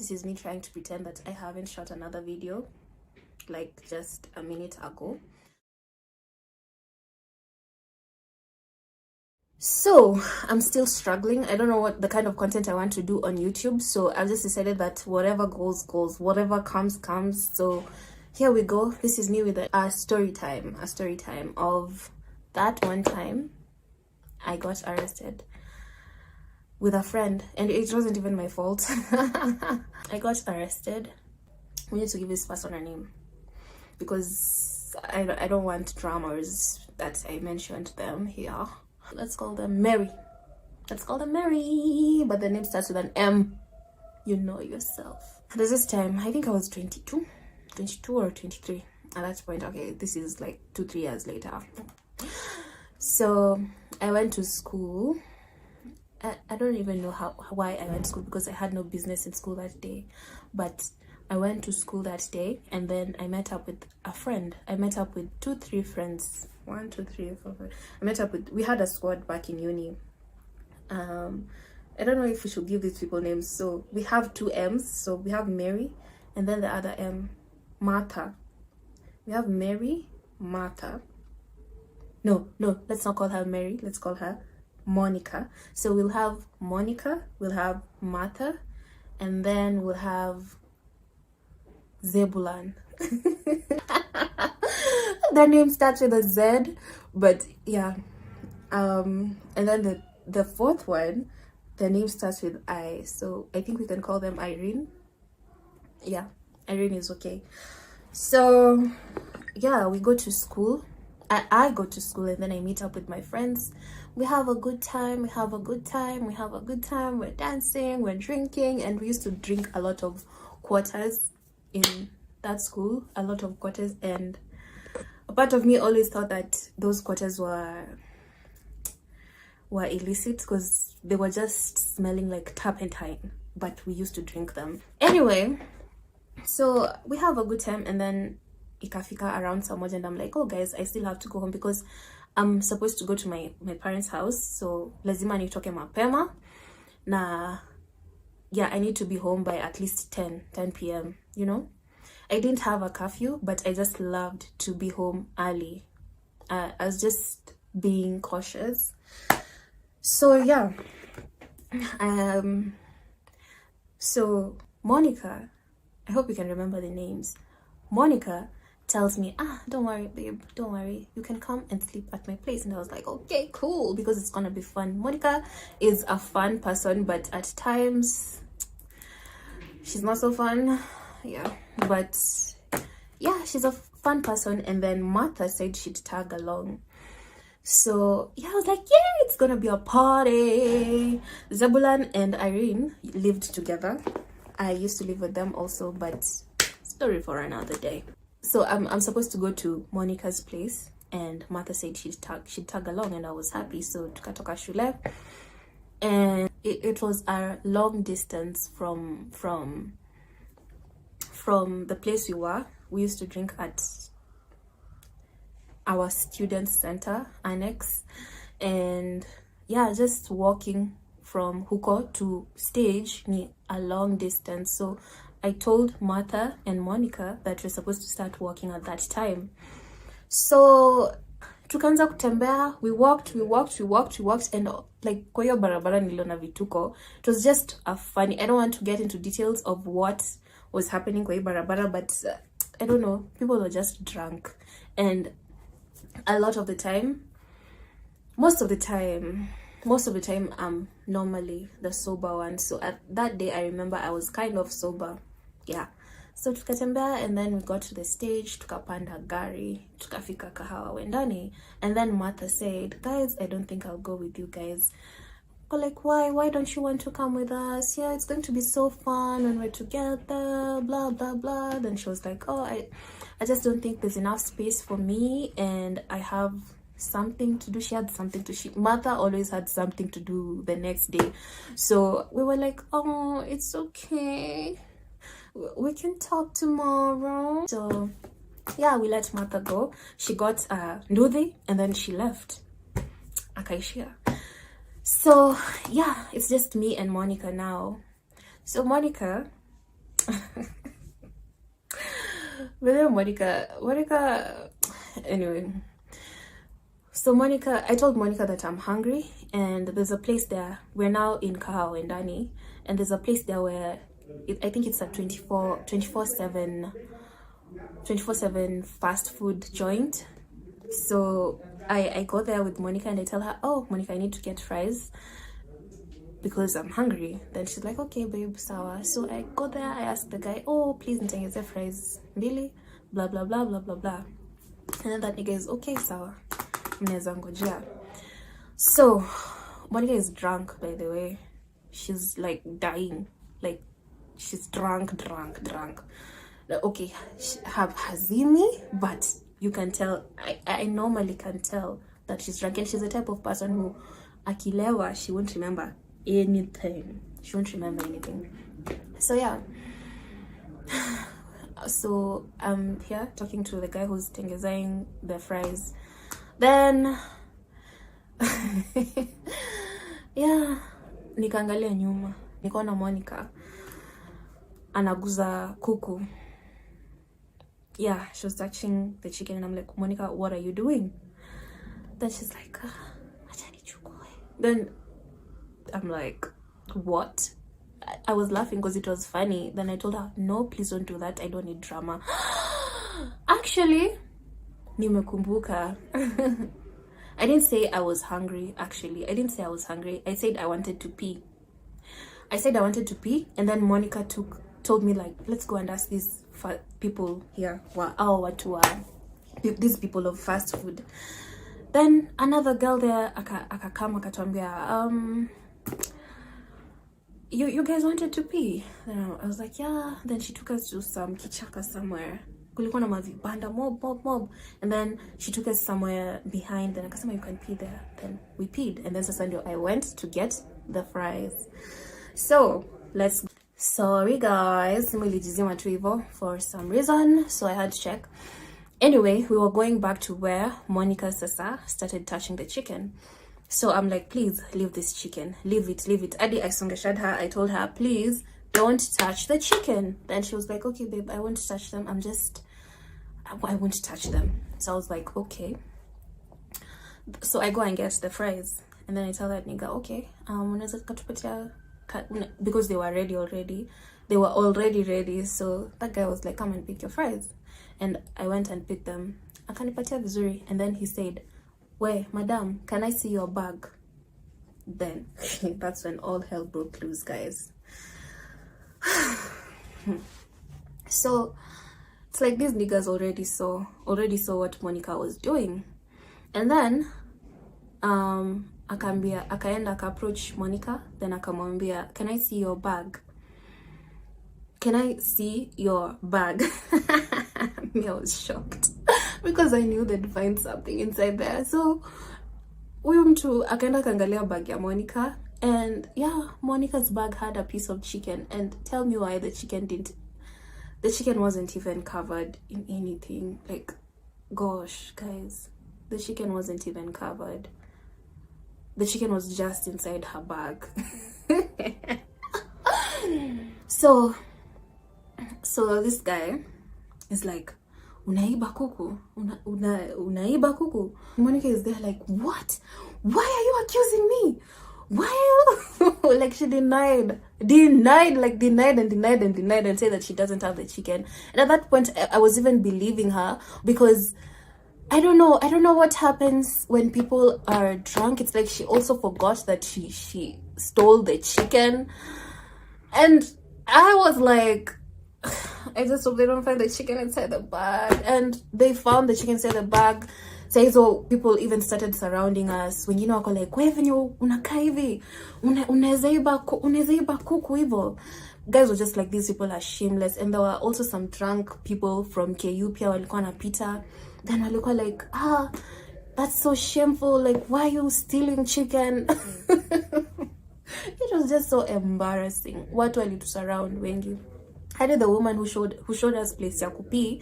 This is me trying to pretend that I haven't shot another video like just a minute ago. So I'm still struggling. I don't know what the kind of content I want to do on YouTube, so I've just decided that whatever goes, whatever comes. So here we go. This is me with a story time of that one time I got arrested with a friend, and it wasn't even my fault. I got arrested. We need to give this person a name because I don't want dramas that I mentioned them here. Let's call them Mary. But the name starts with an M. You know yourself. There's this time, I think I was 22 or 23 at that point. Okay, this is like 2-3 years later. So I went to school. I don't even know why I went to school, because I had no business in school that day. But I went to school that day, and then I met up with a friend. I met up with 2-3 friends. 1, 2, 3, 4, 5. I met up with, we had a squad back in uni. I don't know if we should give these people names. So we have 2 M's. So we have Mary, and then the other M, Martha. We have Mary, Martha. No, let's not call her Mary. Let's call her Monica. So we'll have Monica, we'll have Martha, and then we'll have Zebulon. Their name starts with a Z, but yeah. And then the fourth one, the name starts with I, so I think we can call them Irene. Yeah, Irene is okay. So yeah, we go to school. I go to school, and then I meet up with my friends. We have a good time. We're dancing, we're drinking, and we used to drink a lot of quarters in that school, and a part of me always thought that those quarters were illicit because they were just smelling like turpentine, but we used to drink them anyway. So we have a good time, and then ikafika around some and I'm like, oh guys, I still have to go home because I'm supposed to go to my parents' house, so lazima nitoke mapema na yeah, I need to be home by at least 10 p.m. you know. I didn't have a curfew, but I just loved to be home early. I was just being cautious. So yeah, so Monica, I hope you can remember the names. Monica tells me, don't worry babe, don't worry, you can come and sleep at my place. And I was like, okay, cool, because it's gonna be fun. Monica is a fun person, but at times she's not so fun. Yeah, but yeah, she's a fun person. And then Martha said she'd tag along. So yeah, I was like, yeah, it's gonna be a party. Zebulon and Irene lived together. I used to live with them also, but story for another day. So I'm supposed to go to Monica's place, and Martha said she'd tag along, and I was happy. So tukatoka shule, and it was a long distance from the place we were. We used to drink at our student center annex, and yeah, just walking from Huko to stage ni a long distance. So I told Martha and Monica that we're supposed to start walking at that time. So tukaanza kutembea, we walked, and like kwa hiyo barabara niliona vituko. It was just a funny, I don't want to get into details of what was happening kwa hiyo barabara, but I don't know, people were just drunk, and a lot of the time, most of the time I'm normally the sober one. So at that day I remember I was kind of sober. Yeah, so tukatembea, and then we got to the stage, tukapanda gari, tukafika kahawa wendani, and then Martha said, guys, I don't think I'll go with you guys. But like, why don't you want to come with us? Yeah, it's going to be so fun when we're together, blah blah blah. Then she was like, oh, I just don't think there's enough space for me, and I have something to do. She had something to Martha always had something to do the next day. So we were like, oh, it's okay, we can talk tomorrow. So yeah, we let Martha go. She got nduthi, and then she left akaishia. So yeah, it's just me and Monica now. So Monica But then Monica, anyway. So I told Monica that I'm hungry, and there's a place there. We're now in Kahao and Dani, and there's a place there where I think it's a 24/7 fast food joint. So I go there with Monica and I tell her, oh, Monica, I need to get fries because I'm hungry. Then she's like, okay, babe, sawa. So I go there, I ask the guy, oh, please nitengeze fries mbili, blah, blah, blah, blah, blah, blah. And then that nigga is, okay, sawa. Mneza ngojea. So Monica is drunk, by the way. She's like dying. Like, she's drunk. Like, okay, have hazimi, but you can tell, I normally can tell that she's drunk. And she's the type of person who, akilewa, she won't remember anything. She won't remember anything. So yeah. So I'm here talking to the guy who's tengezing the fries. Then yeah, nikaangalia nyuma, nikaona Monica anaguza kuku. Yeah, she was touching the chicken and I'm like, Monica, what are you doing? Then she's like, acha nichukue. Then I'm like, what? I was laughing because it was funny. Then I told her, no, please don't do that. I don't need drama. Actually, nimekumbuka. I didn't say I was hungry, actually. I didn't say I was hungry. I said I wanted to pee. And then Monica told me, like, let's go and ask these people here. These people of fast food. Then another girl there, akakama akatuambia, you guys wanted to pee? Then I was like, yeah. Then she took us to some kichaka somewhere. Kulikuwa na mavibanda mob. And then she took us somewhere behind. Then akasema, you can pee there. Then we peed. And then sasa I went to get the fries. So let's. Sorry guys, nilijizima tu hivyo for some reason, so I had to check. Anyway, we were going back to where Monica sasa started touching the chicken. So I'm like, please leave this chicken, leave it. Adi, I songeshad her. I told her, please don't touch the chicken. Then she was like, okay babe, I won't touch them. I won't touch them. So I was like, okay. So I go and get the fries, and then I tell that nigga, okay, because they were ready already. They were already ready. So that guy was like, come and pick your fries. And I went and picked them. Akanipatia vizuri. And then he said, wait, madam, can I see your bag? Then that's when all hell broke loose, guys. So it's like these niggas already saw what Monica was doing. And then akaenda approach Monica, then akamwambia, can I see your bag? Can I see your bag? Me, I was shocked because I knew they'd find something inside there. So huyu mtu akaenda kaangalia bag ya Monica, and yeah, Monica's bag had a piece of chicken. And tell me why the chicken wasn't even covered in anything. Like, gosh, guys, the chicken wasn't even covered. The chicken was just inside her bag. So this guy is like, unaiba kuku, unaiba kuku. Monica is there like, what? Why are you accusing me? Why are you? Like, she denied and said that she doesn't have the chicken. And at that point, I was even believing her, because I don't know what happens when people are drunk. It's like she also forgot that she stole the chicken. And I was like, I just hope they don't find the chicken inside the bag. And they found the chicken inside the bag. So people even started surrounding us. Wengine wako like, wewe venye unakaa hivi, unaweza iba kuku hivyo. Guys were just like, these people are shameless. And there were also some drunk people from KU pia walikuwa napita. Then walikuwa like, that's so shameful. Like, why are you stealing chicken? It was just so embarrassing. Watu walitusurround wengi. I did the woman who showed us place ya kupii.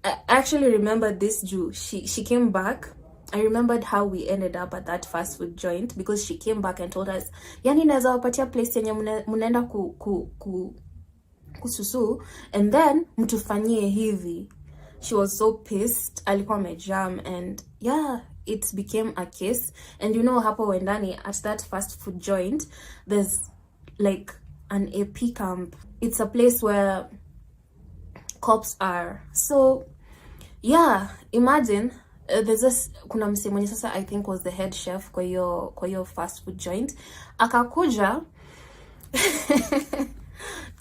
I actually remembered this Jew. She came back. I remembered how we ended up at that fast food joint, because she came back and told us, yani naweza wapatia place yenye munaenda kususu, and then mtufanyie hivi. She was so pissed. Alikuwa amejam, and yeah, it became a case. And you know, hapo wendani at that fast food joint, there's like an AP camp. It's a place where cops are. So yeah, imagine there's this, kuna mse mwenye sasa I think was the head chef kwa hiyo fast food joint, akakuja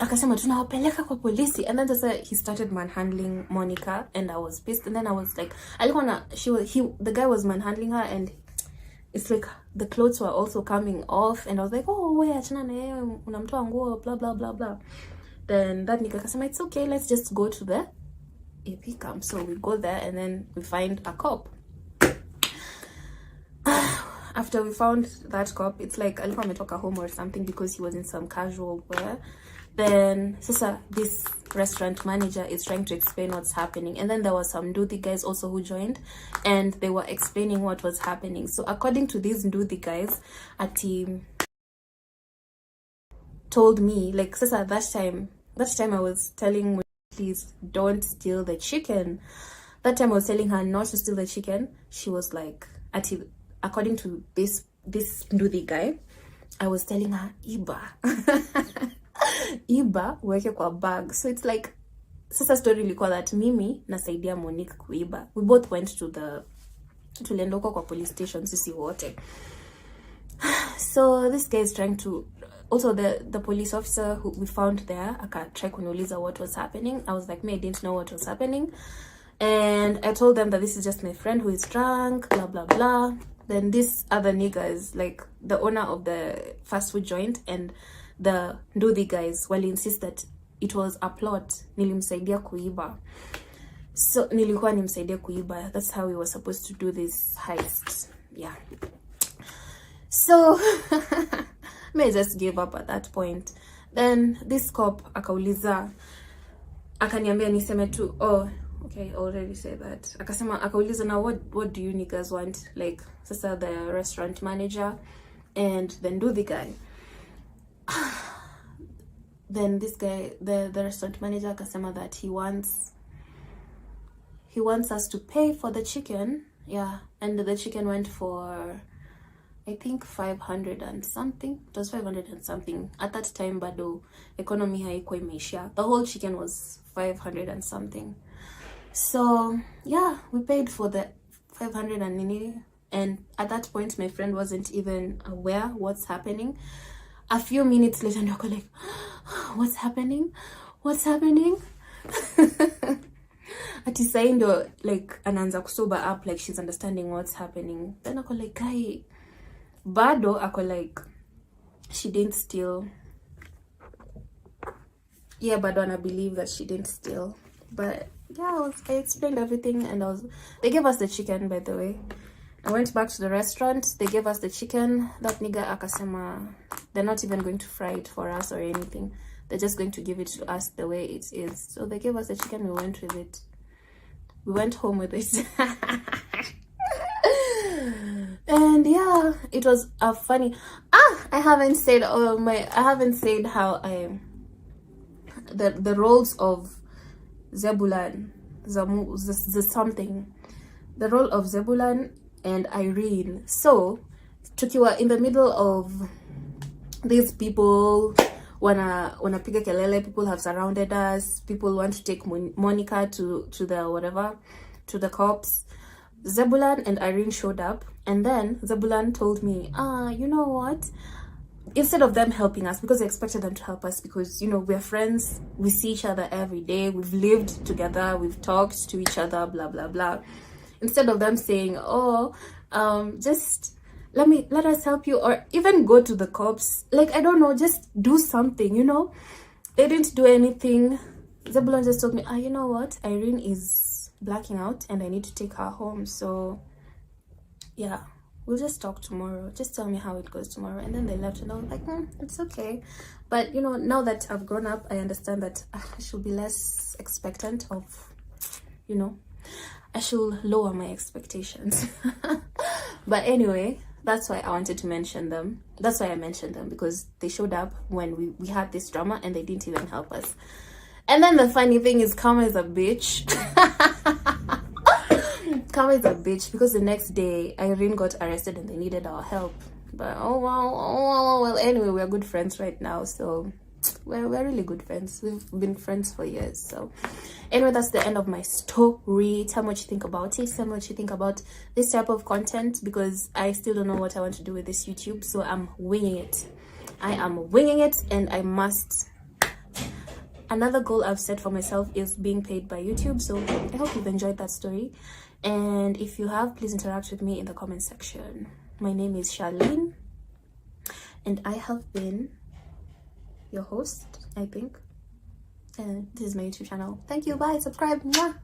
akasema tunawapeleka kwa polisi, and then sasa he started manhandling Monica, and I was pissed. And then I was like, the guy was manhandling her, and it's like the clothes were also coming off, and I was like, oh we achana na yeye, unamtoa nguo, blah blah blah blah. Then that nigga akasema, it's okay, let's just go to the AP camp. So we go there, and then we find a cop. After we found that cop, it's like alikuwa ametoka home or something, because he was in some casual wear. Then sasa this restaurant manager is trying to explain what's happening, and then there was some Nduthi guys also who joined, and they were explaining what was happening. So according to these Nduthi guys, a team told me, like, sasa that time I was telling me, please don't steal the chicken. That time I was telling her not to steal the chicken. She was like, according to this Nduthi guy, I was telling her, iba iba weke kwa bag. So it's like, sasa story ilikuwa that mimi nasaidia Monique kuiba. We both went to tuliendoko kwa police station sisi wote. So this guy is trying to, also the police officer who we found there, try kuniuliza what was happening. I was like, me, I didn't know what was happening, and I told them that this is just my friend who is drunk, blah blah blah. Then this other nigga is like the owner of the fast food joint, and the Nduthi guys will insist that it was a plot. Nilimsaidia kuiba. So nilikuwa nimsaidia kuiba. That's how we were supposed to do this heist. Yeah. So may just gave up at that point. Then this cop akauliza, akaniambia niseme tu, oh okay, I already said that. Akauliza, now what do you niggas want? Like, sasa the restaurant manager and then do the guy. Then this guy, the restaurant manager, akasema that he wants us to pay for the chicken. Yeah, and the chicken went for, I think 500 and something. It was 500 and something. At that time, bado economy haikuwa imeisha. The whole chicken was 500 and something. So yeah, we paid for the 500 and nini. And at that point, my friend wasn't even aware what's happening. A few minutes later, and I like, what's happening? What's happening? Ati sai ndo like anaanza kusober up, like she's understanding what's happening. Then ako like, guy, bado ako like, she didn't steal. Yeah, bado ana believe that she didn't steal. But yeah, I explained everything, and they gave us the chicken, by the way. I went back to the restaurant, they gave us the chicken. That nigga akasema they're not even going to fry it for us or anything. They're just going to give it to us the way it is. So they gave us the chicken, we went with it. We went home with it. And yeah, it was a funny. I haven't said how the roles of Zebulon, the role of Zebulon and Irene. So tukiwa in the middle of these people wanapiga kelele, people have surrounded us, people want to take Monica to the cops. Zebulon and Irene showed up, and then Zebulon told me, you know what, instead of them helping us, because I expected them to help us because, you know, we're friends, we see each other every day, we've lived together, we've talked to each other, blah blah blah. Instead of them saying, just let us help you, or even go to the cops, like, I don't know, just do something, you know. They didn't do anything. Zebulon just told me, you know what, Irene is blacking out and I need to take her home, so yeah, we'll just talk tomorrow, just tell me how it goes tomorrow. And then they left, and I was like, it's okay. But you know, now that I've grown up, I understand that I should be less expectant of, you know, I should lower my expectations. But anyway, that's why I wanted to mention them. That's why I mentioned them, because they showed up when we had this drama and they didn't even help us. And then the funny thing is, Karma is a bitch. Karma is a bitch, because the next day Irene got arrested and they needed our help. But well, anyway, we're good friends right now, so we're really good friends. We've been friends for years. So anyway, that's the end of my story. Tell me what you think about it. Tell me what you think about this type of content, because I still don't know what I want to do with this YouTube, so I'm winging it. I am winging it, and I must. Another goal I've set for myself is being paid by YouTube, so I hope you've enjoyed that story. And if you have, please interact with me in the comment section. My name is Charlene, and I have been your host, I think. And this is my YouTube channel. Thank you. Bye. Subscribe. Mwah.